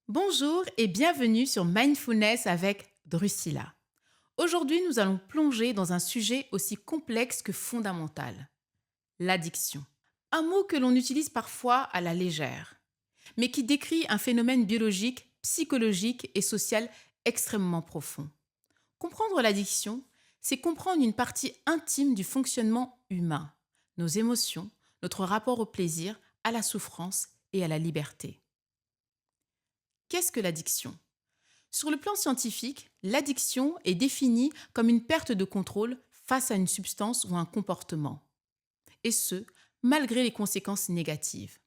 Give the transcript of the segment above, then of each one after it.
Bonjour et bienvenue sur Mindfulness avec Drusilla. Aujourd'hui, nous allons plonger dans un sujet aussi complexe que fondamental, l'addiction. Un mot que l'on utilise parfois à la légère, mais qui décrit un phénomène biologique, psychologique et social extrêmement profond. Comprendre l'addiction, c'est comprendre une partie intime du fonctionnement humain, nos émotions, notre rapport au plaisir, à la souffrance et à la liberté. Qu'est-ce que l'addiction? Sur le plan scientifique, l'addiction est définie comme une perte de contrôle face à une substance ou un comportement, et ce, malgré les conséquences négatives.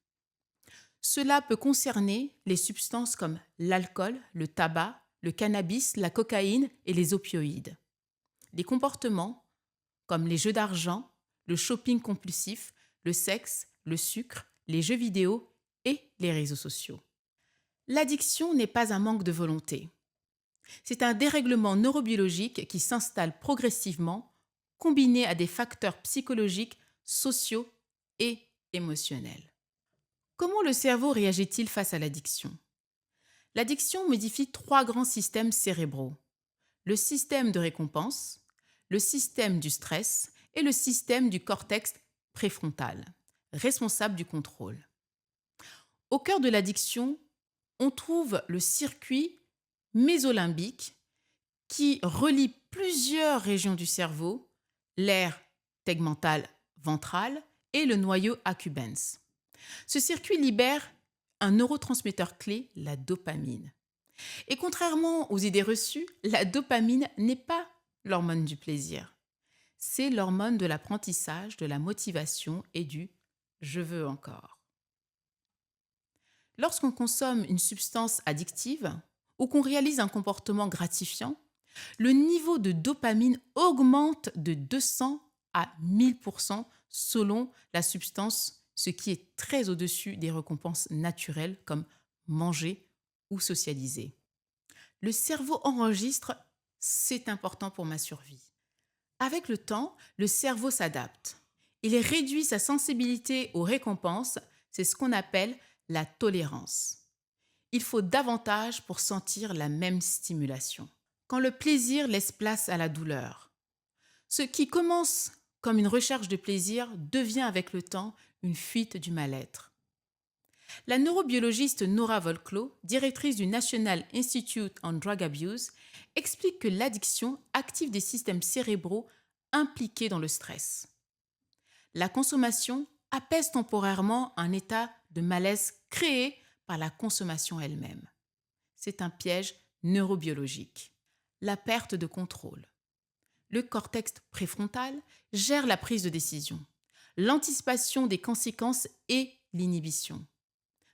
Cela peut concerner les substances comme l'alcool, le tabac, le cannabis, la cocaïne et les opioïdes. Les comportements comme les jeux d'argent, le shopping compulsif, le sexe, le sucre, les jeux vidéo et les réseaux sociaux. L'addiction n'est pas un manque de volonté. C'est un dérèglement neurobiologique qui s'installe progressivement, combiné à des facteurs psychologiques, sociaux et émotionnels. Comment le cerveau réagit-il face à l'addiction? L'addiction modifie trois grands systèmes cérébraux. Le système de récompense, le système du stress et le système du cortex préfrontal, responsable du contrôle. Au cœur de l'addiction, on trouve le circuit mésolimbique qui relie plusieurs régions du cerveau, l'aire tegmental ventral et le noyau accumbens. Ce circuit libère un neurotransmetteur clé, la dopamine. Et contrairement aux idées reçues, la dopamine n'est pas l'hormone du plaisir. C'est l'hormone de l'apprentissage, de la motivation et du je veux encore. Lorsqu'on consomme une substance addictive ou qu'on réalise un comportement gratifiant, le niveau de dopamine augmente de 200 à 1000% selon la substance, ce qui est très au-dessus des récompenses naturelles comme manger ou socialiser. Le cerveau enregistre, c'est important pour ma survie. Avec le temps, le cerveau s'adapte. Il réduit sa sensibilité aux récompenses, c'est ce qu'on appelle la tolérance. Il faut davantage pour sentir la même stimulation. Quand le plaisir laisse place à la douleur. Ce qui commence comme une recherche de plaisir devient avec le temps une fuite du mal-être. La neurobiologiste Nora Volklo, directrice du National Institute on Drug Abuse, explique que l'addiction active des systèmes cérébraux impliqués dans le stress. La consommation apaise temporairement un état de malaise créé par la consommation elle-même. C'est un piège neurobiologique. La perte de contrôle. Le cortex préfrontal gère la prise de décision, l'anticipation des conséquences et l'inhibition.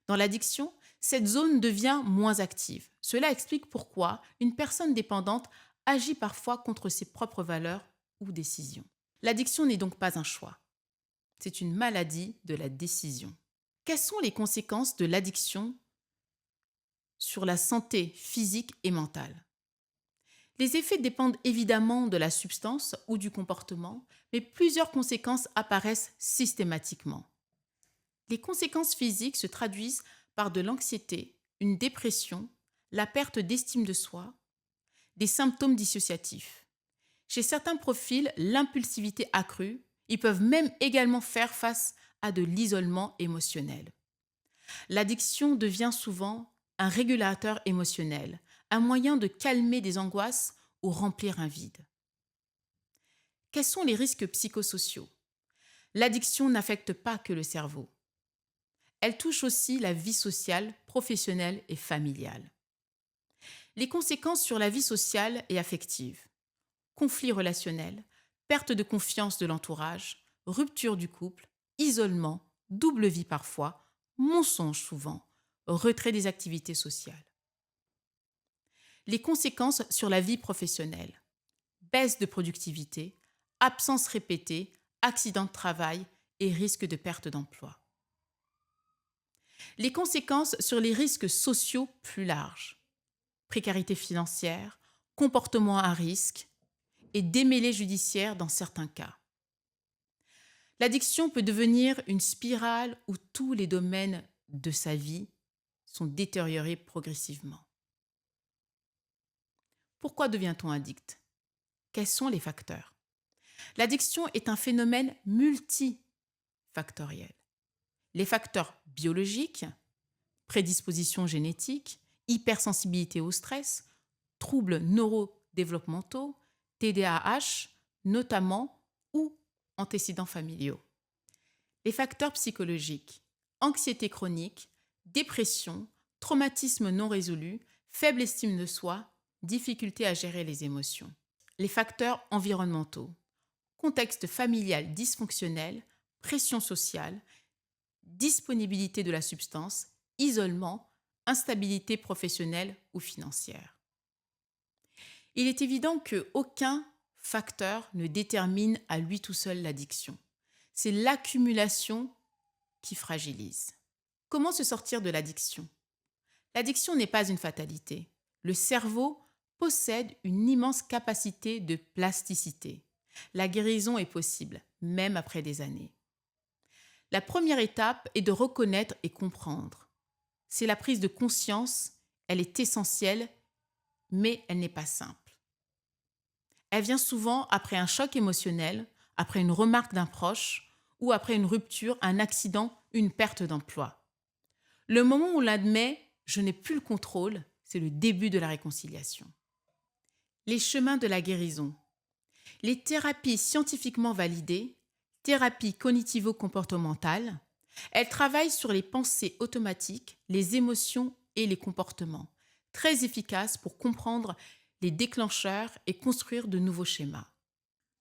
Dans l'addiction, cette zone devient moins active. Cela explique pourquoi une personne dépendante agit parfois contre ses propres valeurs ou décisions. L'addiction n'est donc pas un choix. C'est une maladie de la décision. Quelles sont les conséquences de l'addiction sur la santé physique et mentale? Les effets dépendent évidemment de la substance ou du comportement, mais plusieurs conséquences apparaissent systématiquement. Les conséquences physiques se traduisent par de l'anxiété, une dépression, la perte d'estime de soi, des symptômes dissociatifs. Chez certains profils, l'impulsivité accrue, ils peuvent même également faire face à de l'isolement émotionnel. L'addiction devient souvent un régulateur émotionnel, un moyen de calmer des angoisses ou remplir un vide. Quels sont les risques psychosociaux? L'addiction n'affecte pas que le cerveau. Elle touche aussi la vie sociale, professionnelle et familiale. Les conséquences sur la vie sociale et affective. Conflits relationnels, perte de confiance de l'entourage, rupture du couple, isolement, double vie parfois, mensonge souvent, retrait des activités sociales. Les conséquences sur la vie professionnelle. Baisse de productivité, absence répétée, accident de travail et risque de perte d'emploi. Les conséquences sur les risques sociaux plus larges. Précarité financière, comportement à risque et démêlés judiciaires dans certains cas. L'addiction peut devenir une spirale où tous les domaines de sa vie sont détériorées progressivement. Pourquoi devient-on addict? Quels sont les facteurs? L'addiction est un phénomène multifactoriel. Les facteurs biologiques, prédisposition génétique, hypersensibilité au stress, troubles neurodéveloppementaux, TDAH notamment ou antécédents familiaux. Les facteurs psychologiques, anxiété chronique, dépression, traumatisme non résolu, faible estime de soi, difficulté à gérer les émotions. Les facteurs environnementaux, contexte familial dysfonctionnel, pression sociale, disponibilité de la substance, isolement, instabilité professionnelle ou financière. Il est évident qu'aucun facteur ne détermine à lui tout seul l'addiction. C'est l'accumulation qui fragilise. Comment se sortir de l'addiction? L'addiction n'est pas une fatalité. Le cerveau possède une immense capacité de plasticité. La guérison est possible, même après des années. La première étape est de reconnaître et comprendre. C'est la prise de conscience, elle est essentielle, mais elle n'est pas simple. Elle vient souvent après un choc émotionnel, après une remarque d'un proche ou après une rupture, un accident, une perte d'emploi. Le moment où on admet « je n'ai plus le contrôle », c'est le début de la réconciliation. Les chemins de la guérison. Les thérapies scientifiquement validées, thérapie cognitivo-comportementale, elles travaillent sur les pensées automatiques, les émotions et les comportements, très efficaces pour comprendre les déclencheurs et construire de nouveaux schémas.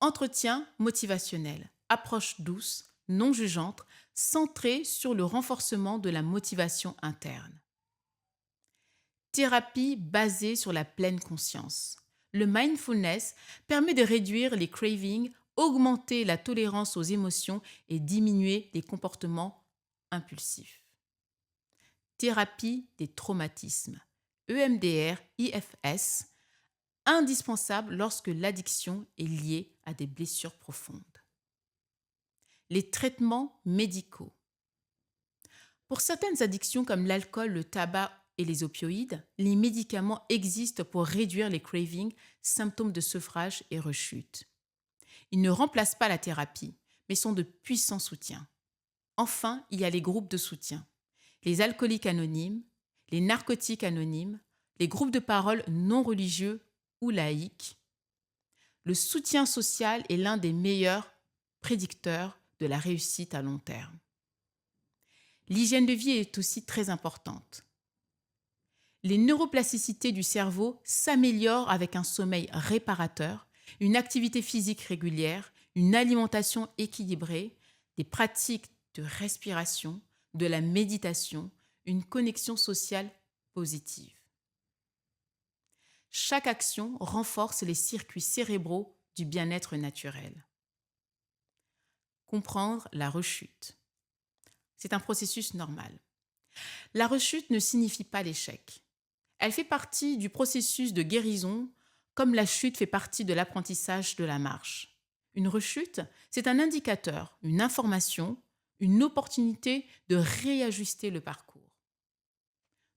Entretien motivationnel, approche douce, non jugeante, centrée sur le renforcement de la motivation interne. Thérapie basée sur la pleine conscience. Le mindfulness permet de réduire les cravings, augmenter la tolérance aux émotions et diminuer les comportements impulsifs. Thérapie des traumatismes. EMDR, IFS, indispensable lorsque l'addiction est liée à des blessures profondes. Les traitements médicaux. Pour certaines addictions comme l'alcool, le tabac et les opioïdes, les médicaments existent pour réduire les cravings, symptômes de sevrage et rechute. Ils ne remplacent pas la thérapie, mais sont de puissants soutiens. Enfin, il y a les groupes de soutien. Les alcooliques anonymes, les narcotiques anonymes, les groupes de parole non religieux ou laïques. Le soutien social est l'un des meilleurs prédicteurs de la réussite à long terme. L'hygiène de vie est aussi très importante. Les neuroplasticités du cerveau s'améliorent avec un sommeil réparateur, une activité physique régulière, une alimentation équilibrée, des pratiques de respiration, de la méditation, une connexion sociale positive. Chaque action renforce les circuits cérébraux du bien-être naturel. Comprendre la rechute. C'est un processus normal. La rechute ne signifie pas l'échec. Elle fait partie du processus de guérison, comme la chute fait partie de l'apprentissage de la marche. Une rechute, c'est un indicateur, une information, une opportunité de réajuster le parcours.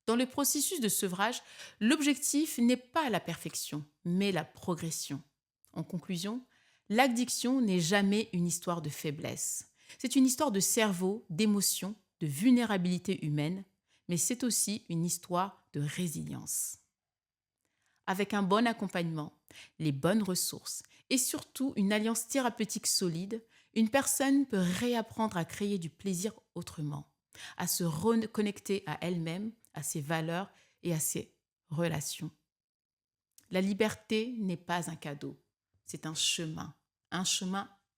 Dans le processus de sevrage, l'objectif n'est pas la perfection, mais la progression. En conclusion, l'addiction n'est jamais une histoire de faiblesse. C'est une histoire de cerveau, d'émotion, de vulnérabilité humaine, mais c'est aussi une histoire de résilience. Avec un bon accompagnement, les bonnes ressources et surtout une alliance thérapeutique solide, une personne peut réapprendre à créer du plaisir autrement, à se reconnecter à elle-même, à ses valeurs et à ses relations. La liberté n'est pas un cadeau, c'est un chemin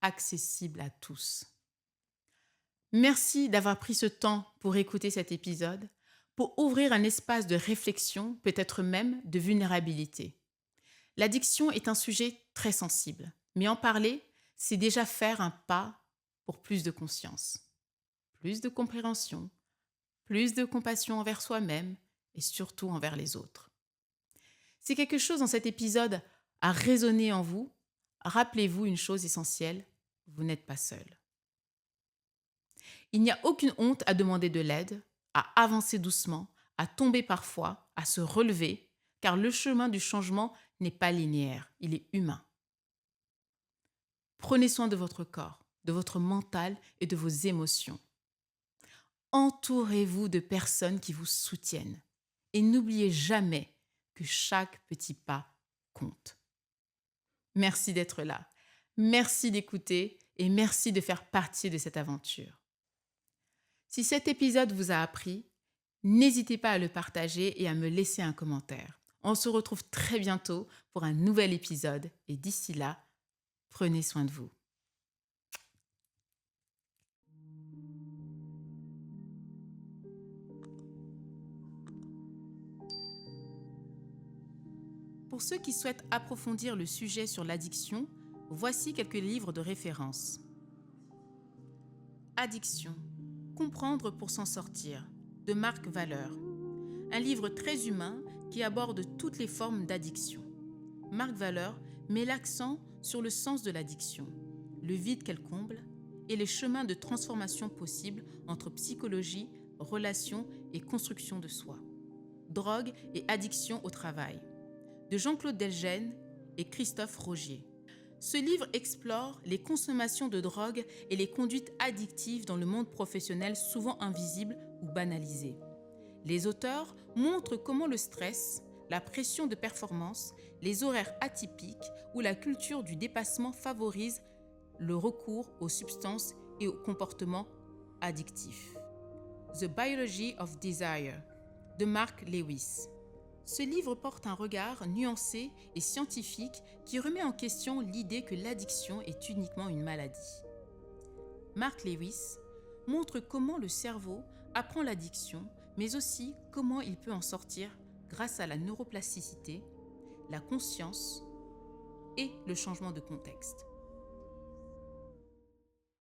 accessible à tous. Merci d'avoir pris ce temps pour écouter cet épisode, pour ouvrir un espace de réflexion, peut-être même de vulnérabilité. L'addiction est un sujet très sensible, mais en parler, c'est déjà faire un pas pour plus de conscience, plus de compréhension, plus de compassion envers soi-même et surtout envers les autres. Si quelque chose dans cet épisode a résonné en vous, rappelez-vous une chose essentielle, vous n'êtes pas seul. Il n'y a aucune honte à demander de l'aide, à avancer doucement, à tomber parfois, à se relever, car le chemin du changement n'est pas linéaire, il est humain. Prenez soin de votre corps, de votre mental et de vos émotions. Entourez-vous de personnes qui vous soutiennent. Et n'oubliez jamais que chaque petit pas compte. Merci d'être là. Merci d'écouter et merci de faire partie de cette aventure. Si cet épisode vous a appris, n'hésitez pas à le partager et à me laisser un commentaire. On se retrouve très bientôt pour un nouvel épisode et d'ici là, prenez soin de vous. Pour ceux qui souhaitent approfondir le sujet sur l'addiction, voici quelques livres de référence. Addiction. Comprendre pour s'en sortir, de Marc Valeur. Un livre très humain qui aborde toutes les formes d'addiction. Marc Valeur met l'accent sur le sens de l'addiction, le vide qu'elle comble et les chemins de transformation possibles entre psychologie, relations et construction de soi. Drogue et addiction au travail, de Jean-Claude Delgenne et Christophe Rogier. Ce livre explore les consommations de drogue et les conduites addictives dans le monde professionnel souvent invisibles ou banalisées. Les auteurs montrent comment le stress, la pression de performance, les horaires atypiques ou la culture du dépassement favorisent le recours aux substances et aux comportements addictifs. The Biology of Desire, de Mark Lewis. Ce livre porte un regard nuancé et scientifique qui remet en question l'idée que l'addiction est uniquement une maladie. Mark Lewis montre comment le cerveau apprend l'addiction, mais aussi comment il peut en sortir grâce à la neuroplasticité, la conscience et le changement de contexte.